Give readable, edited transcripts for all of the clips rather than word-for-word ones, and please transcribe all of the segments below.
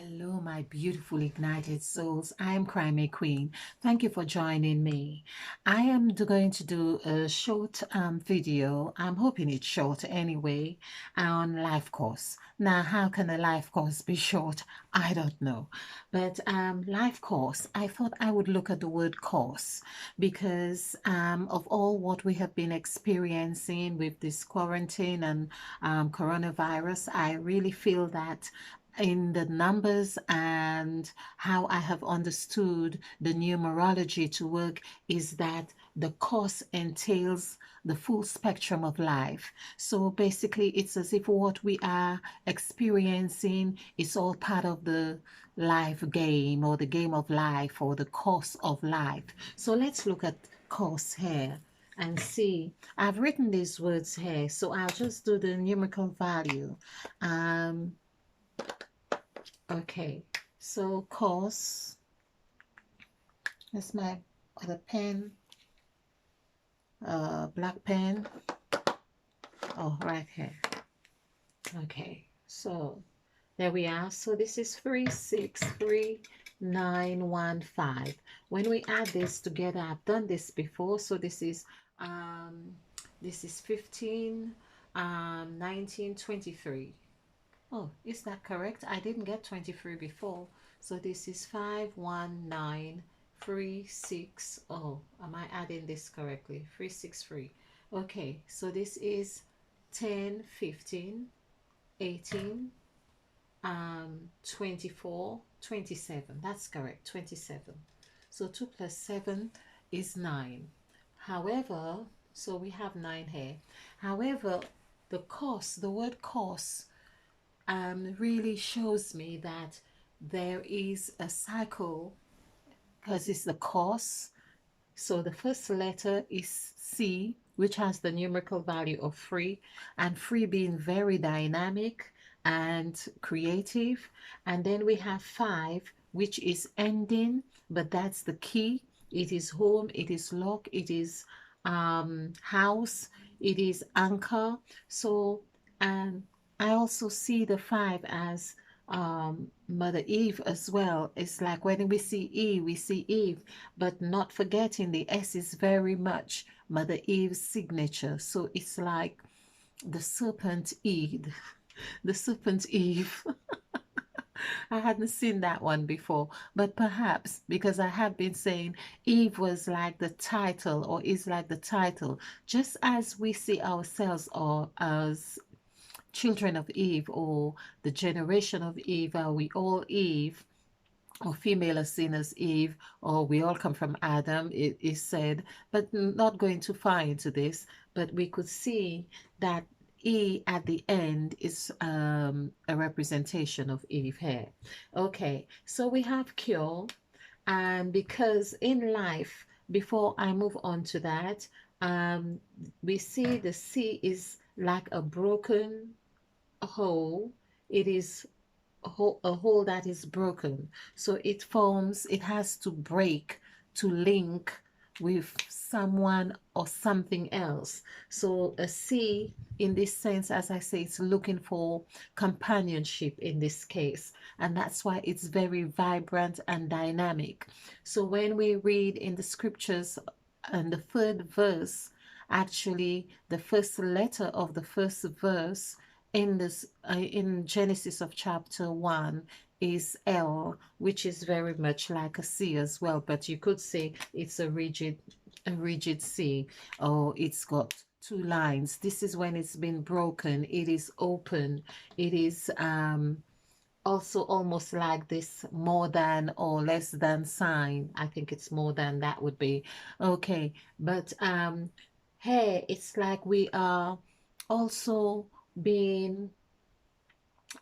Hello, my beautiful ignited souls. I am Crimey Queen. Thank you for joining me. I am going to do a short video. I'm hoping it's short anyway, on life course. Now, how can a life course be short? I don't know. But life course, I thought I would look at the word course because of all what we have been experiencing with this quarantine and coronavirus. I really feel that in the numbers and how I have understood the numerology to work is that the course entails the full spectrum of life. So basically, it's as if what we are experiencing is all part of the life game or the game of life or the course of life. So let's look at course here and see. I've written these words here, so I'll just do the numerical value. Um, Okay, so course, that's my other pen, black pen. Oh, right here. Okay, so there we are. So this is 363915. When we add this together, I've done this before. So um this is 15 19 23. Oh, is that correct? I didn't get 23 before. So this is 519360. Am I adding this correctly? 363. Okay, so this is 10, 15, 18, 24, 27. That's correct, 27. So 2 plus 7 is 9. However, so we have 9 here. However, the word course really shows me that there is a cycle because it's the course. So the first letter is C, which has the numerical value of 3, and 3 being very dynamic and creative. And then we have 5, which is ending, but that's the key. It is home, it is lock, it is house, it is anchor. So, and I also see the 5 as Mother Eve as well. It's like when we see Eve, we see Eve, but not forgetting the S is very much Mother Eve's signature. So it's like the serpent Eve, the serpent Eve. I hadn't seen that one before, but perhaps because I have been saying Eve was like the title or is like the title, just as we see ourselves or as children of Eve or the generation of Eve, are we all Eve? Or female as seen as Eve, or we all come from Adam, it is said, but not going too far into this, but we could see that E at the end is a representation of Eve here. Okay, so we have cure, and because in life, before I move on to that, um, we see the C is like a broken hole. It is a hole that is broken. So it has to break to link with someone or something else. So a C in this sense, as I say, it's looking for companionship in this case. And that's why it's very vibrant and dynamic. So when we read in the scriptures and the third verse, actually the first letter of the first verse in Genesis of chapter 1 is L, which is very much like a C as well, but you could say it's a rigid C, or it's got two lines. This is when it's been broken, it is open, it is also almost like this more than or less than sign. I think it's more than that would be okay. But here it's like we are also being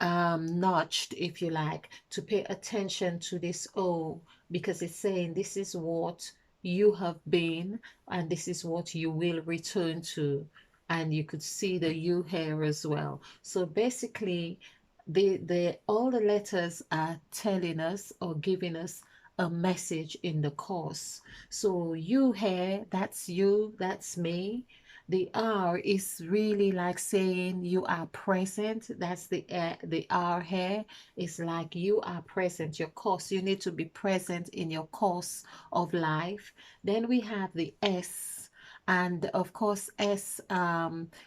notched, if you like, to pay attention to this O, because it's saying this is what you have been and this is what you will return to. And you could see the U here as well. So basically, the all the letters are telling us or giving us a message in the course. So you here, that's you, that's me. The R is really like saying you are present. That's the R here is like you are present. Your course, you need to be present in your course of life. Then we have the S. And of course, S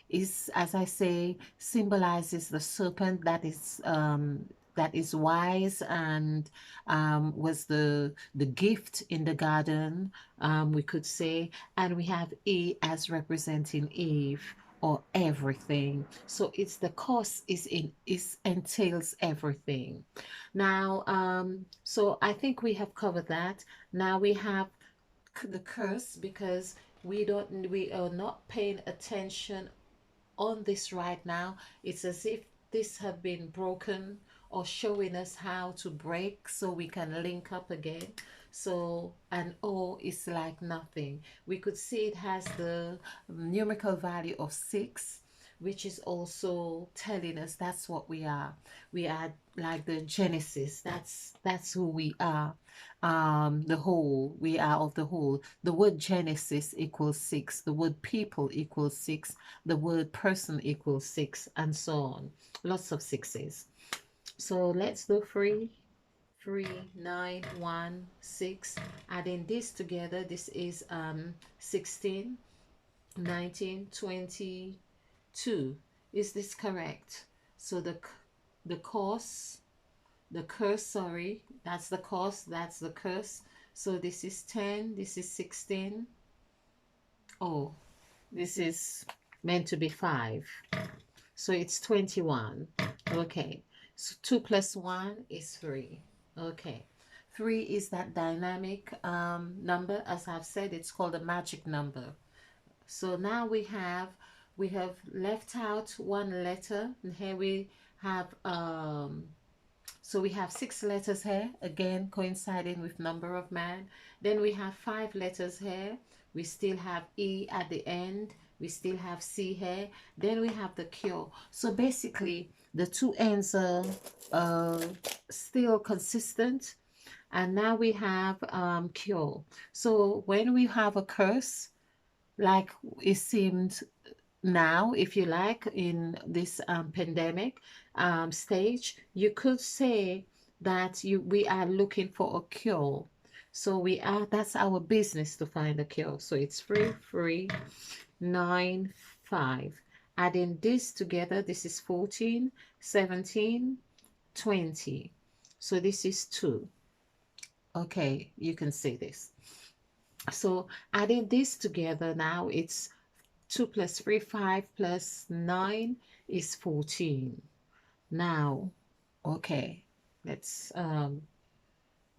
is, as I say, symbolizes the serpent that is wise and was the gift in the garden, we could say. And we have E as representing Eve or everything. So it's the cause is entails everything. Now, so I think we have covered that. Now we have the curse because we are not paying attention on this right now. It's as if this have been broken or showing us how to break so we can link up again. So an O is like nothing. We could see it has the numerical value of 6, which is also telling us that's what we are. We are like the Genesis. That's who we are. The whole. We are of the whole. The word Genesis equals 6. The word people equals 6. The word person equals 6, and so on. Lots of sixes. So let's do 3, 3, 9, 1, 6. Adding this together, this is 16, 19, 22. Is this correct? So the cause, the curse, sorry, that's the cause, that's the curse. So this is 10, this is 16. Oh, this is meant to be 5. So it's 21. Okay. So 2 plus 1 is 3. Okay. 3 is that dynamic number. As I've said, it's called a magic number. So now we have left out one letter, and here we have so we have 6 letters here, again coinciding with number of man. Then we have 5 letters here. We still have E at the end. We still have C here. Then we have the cure. So basically, the two ends are uh, still consistent. And now we have cure. So when we have a curse, like it seemed now, if you like, in this pandemic stage, you could say that we are looking for a cure. So we are, that's our business to find a cure. So it's 3, 3, 9, 5. Adding this together, this is 14, 17, 20. So this is 2. Okay, you can see this. So adding this together now, it's 2 plus 3, 5 plus 9 is 14. Now, okay, let's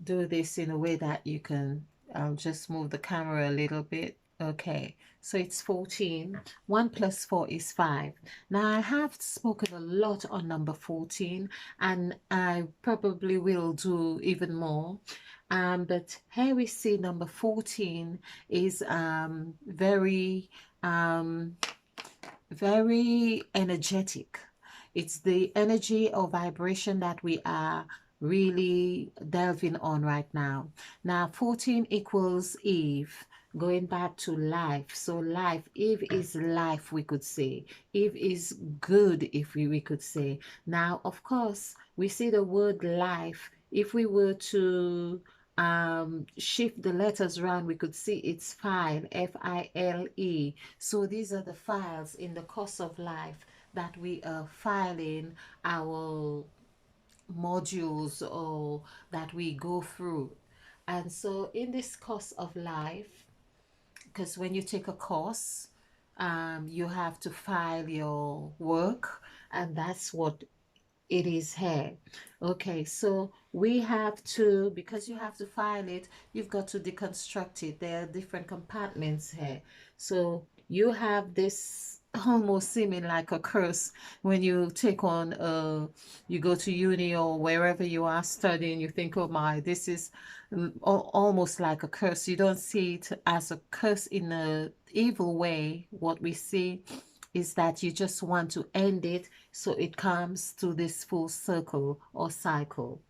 do this in a way that you can, I'll just move the camera a little bit. Okay, so it's 14. 1 plus 4 is 5. Now, I have spoken a lot on number 14, and I probably will do even more. But here we see number 14 is very energetic. It's the energy or vibration that we are really delving on right now. Now, 14 equals Eve, going back to life. So life, Eve is life, we could say. Eve is good, if we could say. Now, of course, we see the word life. If we were to shift the letters around, we could see it's file, File. So these are the files in the course of life that we are filing our modules or that we go through. And so in this course of life, because when you take a course, you have to file your work, and that's what it is here. Okay, so we have to, because you have to file it, you've got to deconstruct it. There are different compartments here. So you have this almost seeming like a curse when you take on you go to uni or wherever you are studying, you think, oh my, this is almost like a curse. You don't see it as a curse in a evil way. What we see is that you just want to end it so it comes to this full circle or cycle.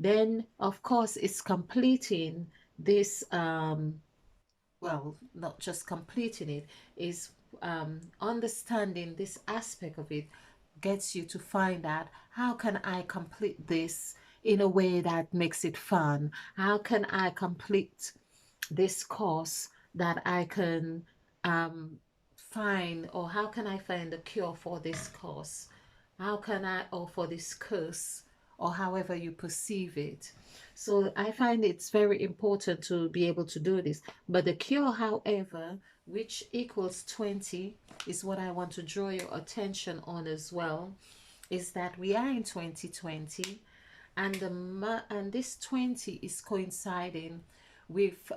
Then, of course, it's completing this, well, not just completing it, is understanding this aspect of it gets you to find out, how can I complete this in a way that makes it fun? How can I complete this course that I can find, or how can I find a cure for this course? How can I, or for this curse, or however you perceive it? So I find it's very important to be able to do this. But the cure, however, which equals 20, is what I want to draw your attention on as well, is that we are in 2020, and and this 20 is coinciding with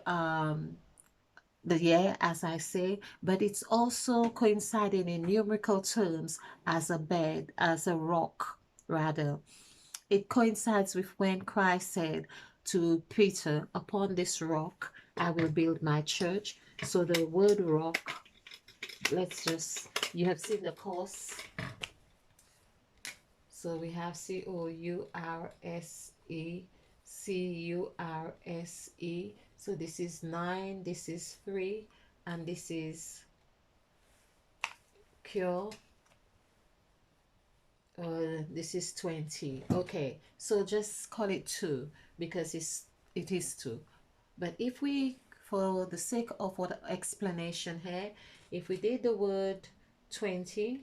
the year, as I say, but it's also coinciding in numerical terms as a bed, as a rock, rather. It coincides with when Christ said to Peter, "Upon this rock I will build my church." So the word rock, you have seen the course. So we have Course. So this is 9, this is 3, and this is cure. This is 20. Okay, so just call it 2 because it is 2. But if we, for the sake of what explanation here, if we did the word 20,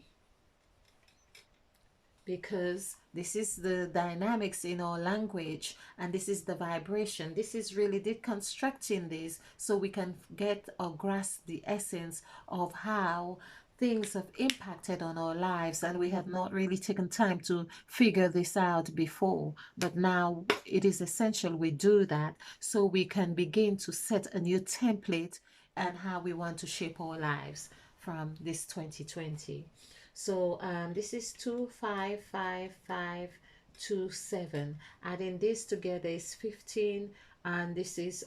because this is the dynamics in our language and this is the vibration, this is really deconstructing this so we can get or grasp the essence of how things have impacted on our lives, and we have not really taken time to figure this out before, but now it is essential we do that so we can begin to set a new template and how we want to shape our lives from this 2020. So this is 25527. Adding this together is 15, and this is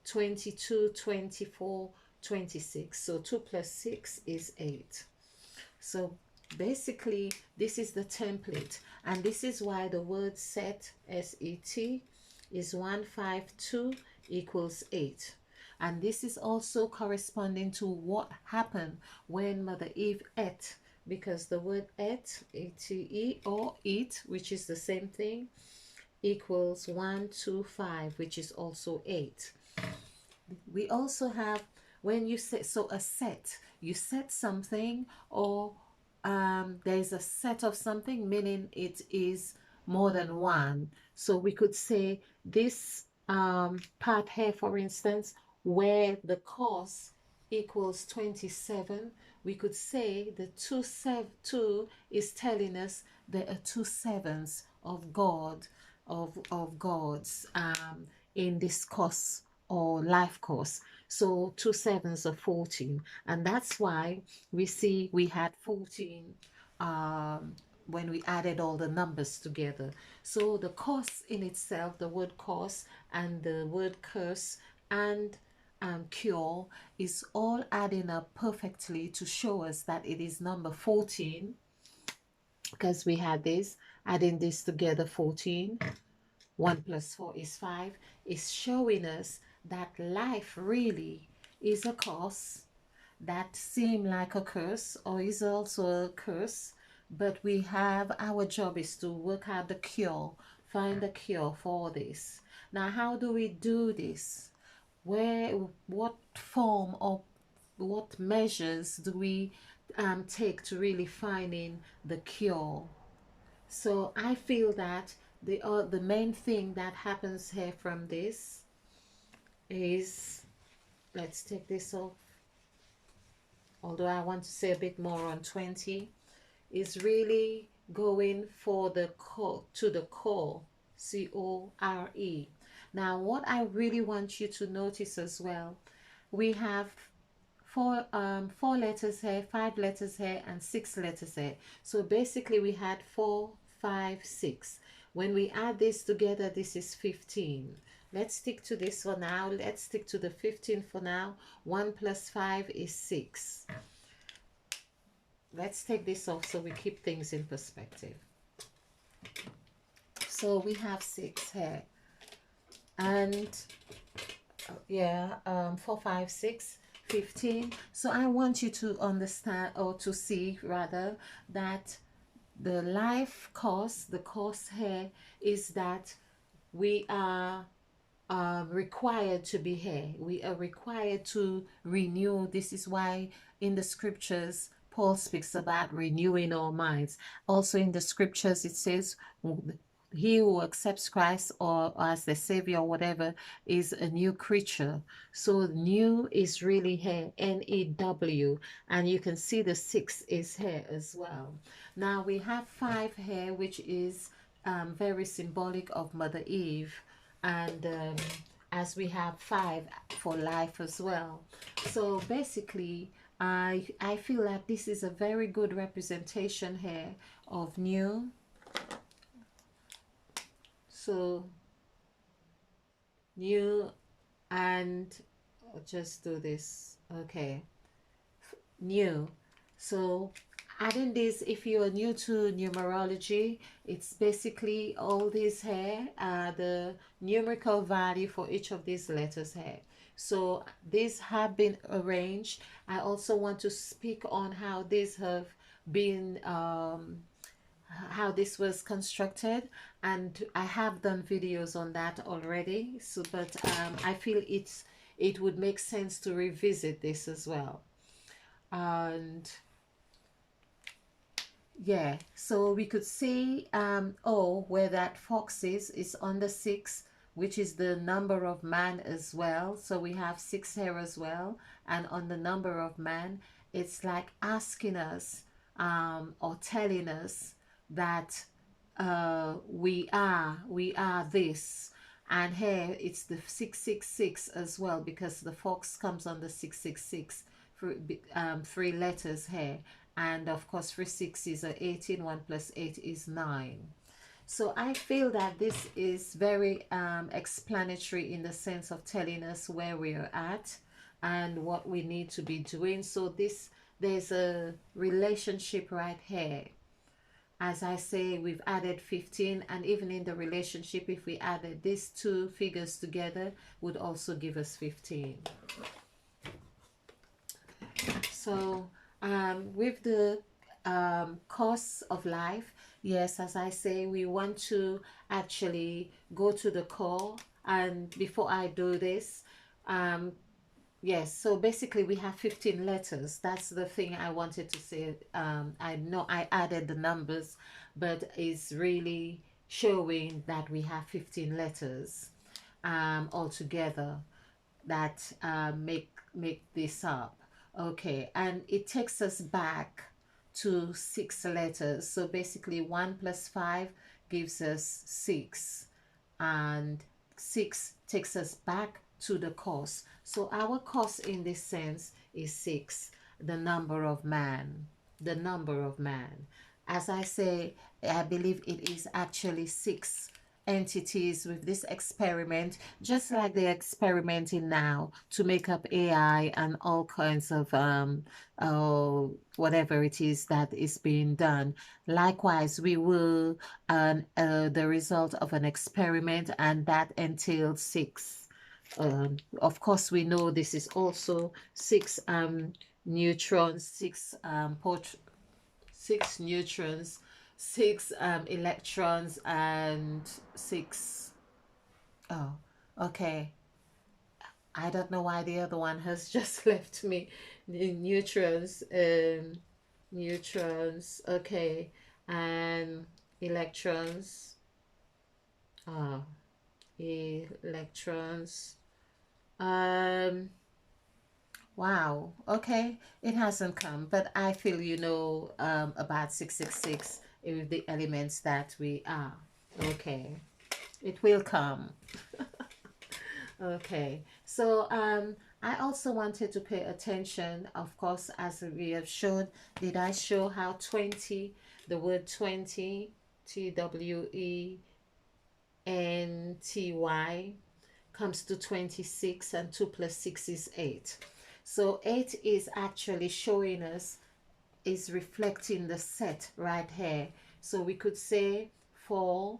22, 24, 26. So 2 plus 6 is 8. So basically this is the template, and this is why the word set, S-E-T, is 152 equals 8. And this is also corresponding to what happened when Mother Eve ate, because the word ate, A-T-E, or eat, which is the same thing, equals 125, which is also 8. We also have, when you say, so a set, you set something, or there's a set of something, meaning it is more than one. So we could say this part here, for instance, where the cos equals 27, we could say the 2 is telling us there are 2 sevens of God, of God's in this course or life course. So 2 sevens are 14, and that's why we see we had 14 when we added all the numbers together. So the course in itself, the word course and the word curse and cure, is all adding up perfectly to show us that it is number 14, because we had this, adding this together, 14. 1 plus 4 is 5, is showing us that life really is a course that seem like a curse or is also a curse, but we have, our job is to work out the cure, find the cure for this. Now, how do we do this? What form or what measures do we take to really finding the cure? So I feel that the main thing that happens here from this is, let's take this off, although I want to say a bit more on 20, is really going for the core, to the core, C-O-R-E. Now, what I really want you to notice as well, we have four letters here, 5 letters here, and 6 letters here. So basically we had 4, 5, 6. When we add this together, this is 15. Let's stick to this for now. Let's stick to the 15 for now. 1 plus 5 is 6. Let's take this off so we keep things in perspective. So we have 6 here, and 4, 5, 6, 15. So I want you to understand, or to see rather, that the life course, the course here is that we are required to be here. We are required to renew. This is why in the scriptures, Paul speaks about renewing our minds. Also in the scriptures, it says, he who accepts Christ or as the Savior or whatever is a new creature. So new is really here, NEW, and you can see the 6 is here as well. Now we have 5 here, which is very symbolic of Mother Eve, and as we have 5 for life as well. So basically, I feel that this is a very good representation here of new. So new, and I'll just do this. Okay, new. So adding this, if you are new to numerology, it's basically all these here are the numerical value for each of these letters here. So these have been arranged. I also want to speak on how these have been how this was constructed, and I have done videos on that already. So but I feel it would make sense to revisit this as well. And yeah, so we could see oh, where that fox is on the 6, which is the number of man as well. So we have 6 here as well. And on the number of man, it's like asking us or telling us that we are this. And here it's the 666 as well, because the fox comes on the 666 for 3 letters here, and of course 3 6s are 18. 1 plus 8 is 9. So I feel that this is very explanatory in the sense of telling us where we are at and what we need to be doing. So there's a relationship right here. As I say, we've added 15, and even in the relationship, if we added these 2 figures together, would also give us 15. So with the course of life, yes, as I say, we want to actually go to the core. And before I do this, yes, so basically we have 15 letters. That's the thing I wanted to say. I know I added the numbers, but it's really showing that we have 15 letters altogether that make this up. Okay, and it takes us back to 6 letters. So basically 1 plus 5 gives us 6, and 6 takes us back to the cause. So our cause in this sense is 6, the number of man, the number of man. As I say, I believe it is actually 6 entities with this experiment, just like they're experimenting now to make up AI and all kinds of whatever it is that is being done. Likewise, we will the result of an experiment, and that entails 6. Of course, we know this is also 6 neutrons, 6 neutrons, 6 electrons, and 6. Oh, okay. I don't know why the other one has just left me. The neutrons, neutrons, okay, and electrons. Oh, electrons. Um, Wow. Okay. It hasn't come, but I feel you know about 666 with the elements that we are. Okay. It will come. Okay. So I also wanted to pay attention, of course, as we have shown. Did I show how 20, the word 20, TWENTY, comes to 26, and 2 plus 6 is 8. So 8 is actually showing us, is reflecting the set right here. So we could say 4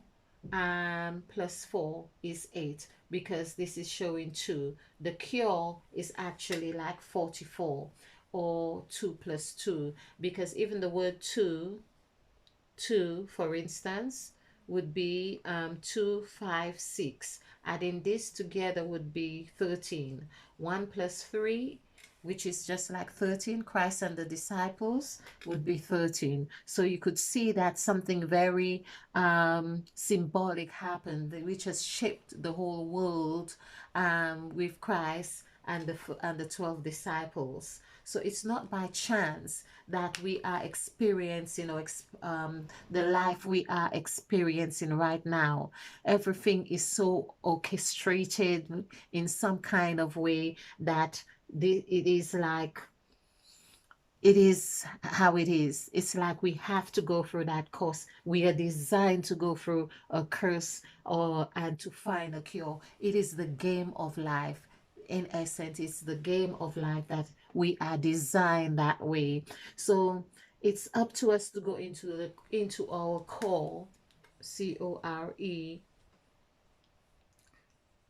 plus 4 is 8, because this is showing 2. The cure is actually like 44, or 2 plus 2, because even the word 2, for instance, would be 2, 5, 6. Adding this together would be 13. 1 plus 3, which is just like 13, Christ and the disciples, would be 13. So you could see that something very symbolic happened, which has shaped the whole world with Christ and the 12 disciples. So it's not by chance that we are experiencing, the life we are experiencing right now. Everything is so orchestrated in some kind of way that it is like, it is how it is. It's like we have to go through that course. We are designed to go through a curse, or and to find a cure. It is the game of life. In essence, it's the game of life that we are designed that way. So it's up to us to go into our core, core,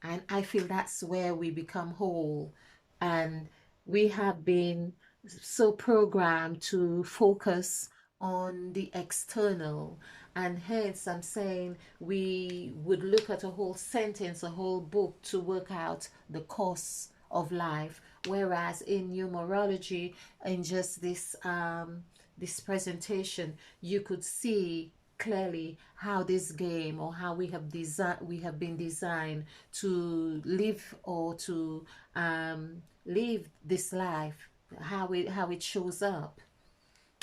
and I feel that's where we become whole. And we have been so programmed to focus on the external. And hence, I'm saying we would look at a whole sentence, a whole book to work out the course of life. Whereas in numerology, in just this presentation, you could see clearly how this game, or how we have been designed to live, or to live this life, how it shows up.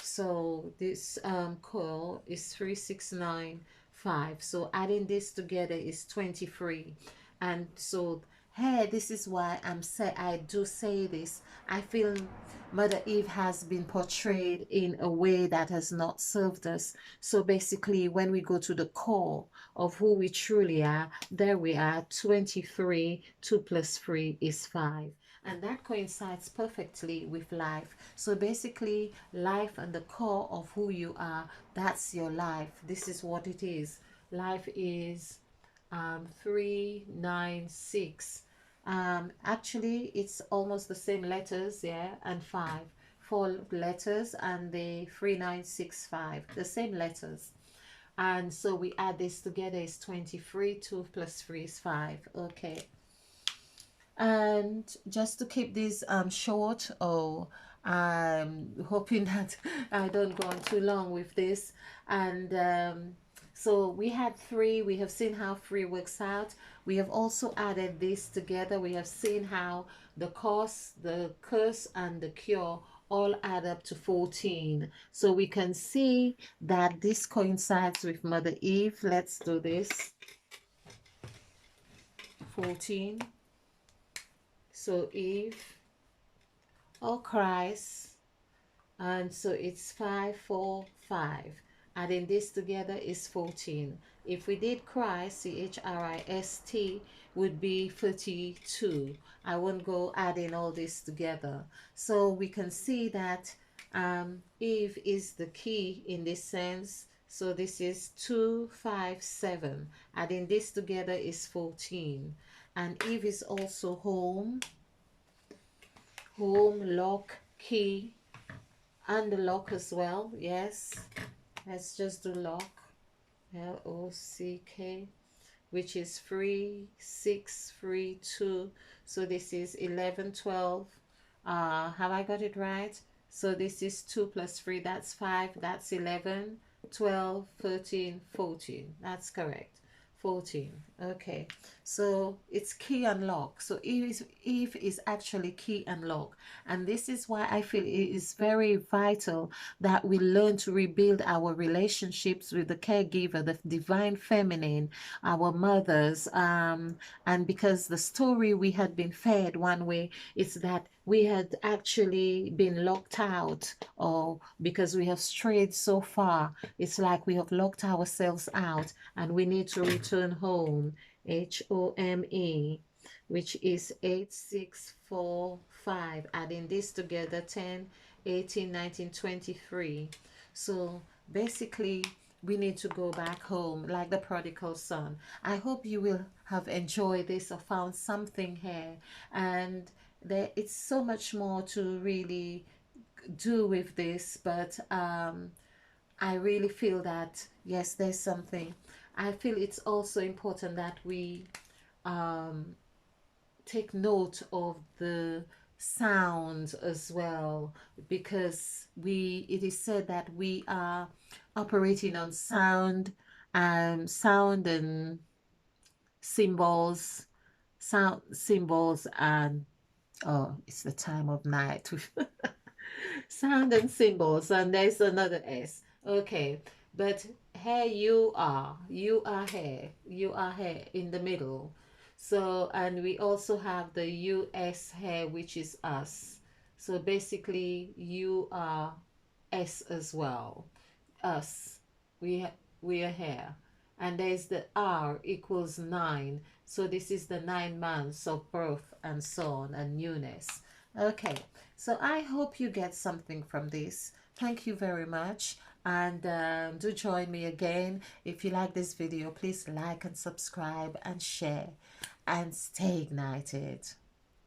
So this coil is 3695. So adding this together is 23. And so hey, this is why I do say this. I feel Mother Eve has been portrayed in a way that has not served us. So basically, when we go to the core of who we truly are, there we are, 23. 2 plus 3 is 5. And that coincides perfectly with life. So basically, life and the core of who you are, that's your life. This is what it is. Life is 396. Actually, it's almost the same letters, yeah, and 5. 4 letters, and the 3965, the same letters. And so we add this together is 23. 2 plus 3 is 5. Okay. And just to keep this short, or I'm hoping that I don't go on too long with this. And so we had 3. We have seen how 3 works out. We have also added this together. We have seen how the cause, the curse, and the cure all add up to 14. So we can see that this coincides with Mother Eve. Let's do this. 14. So Eve, or Christ, and so it's 545. Adding this together is 14. If we did Christ, Christ, would be 32. I won't go adding all this together. So we can see that Eve is the key in this sense. So this is 257. Adding this together is 14. And Eve is also home, lock, key, and the lock as well. Yes, let's just do lock, lock, which is 3632. So this is 11, 12. Have I got it right? So this is 2 plus 3, that's 5, that's 11, 12, 13, 14. That's correct. 14. Okay, so it's key and lock. So Eve is actually key and lock. And this is why I feel it is very vital that we learn to rebuild our relationships with the caregiver, the divine feminine, our mothers. And because the story we had been fed one way is that we had actually been locked out, or because we have strayed so far, it's like we have locked ourselves out, and we need to return home, HOME, which is 8645. Adding this together, 10, 18, 19, 23. So basically, we need to go back home like the prodigal son. I hope you will have enjoyed this or found something here. And there, it's so much more to really do with this, but I really feel that yes, there's something. I feel it's also important that we um, take note of the sound as well, because we it is said that we are operating on sound, sound and symbols, sound symbols, and oh, it's the time of night. Sound and symbols, and there's another S. Okay, but here you are here, you are here in the middle. So, and we also have the US here, which is us. So basically, you are S as well. Us, we we are here, and there's the R equals 9. So this is the 9 months of birth and so on and newness. Okay, so I hope you get something from this. Thank you very much, and do join me again. If you like this video, please like and subscribe and share, and stay ignited.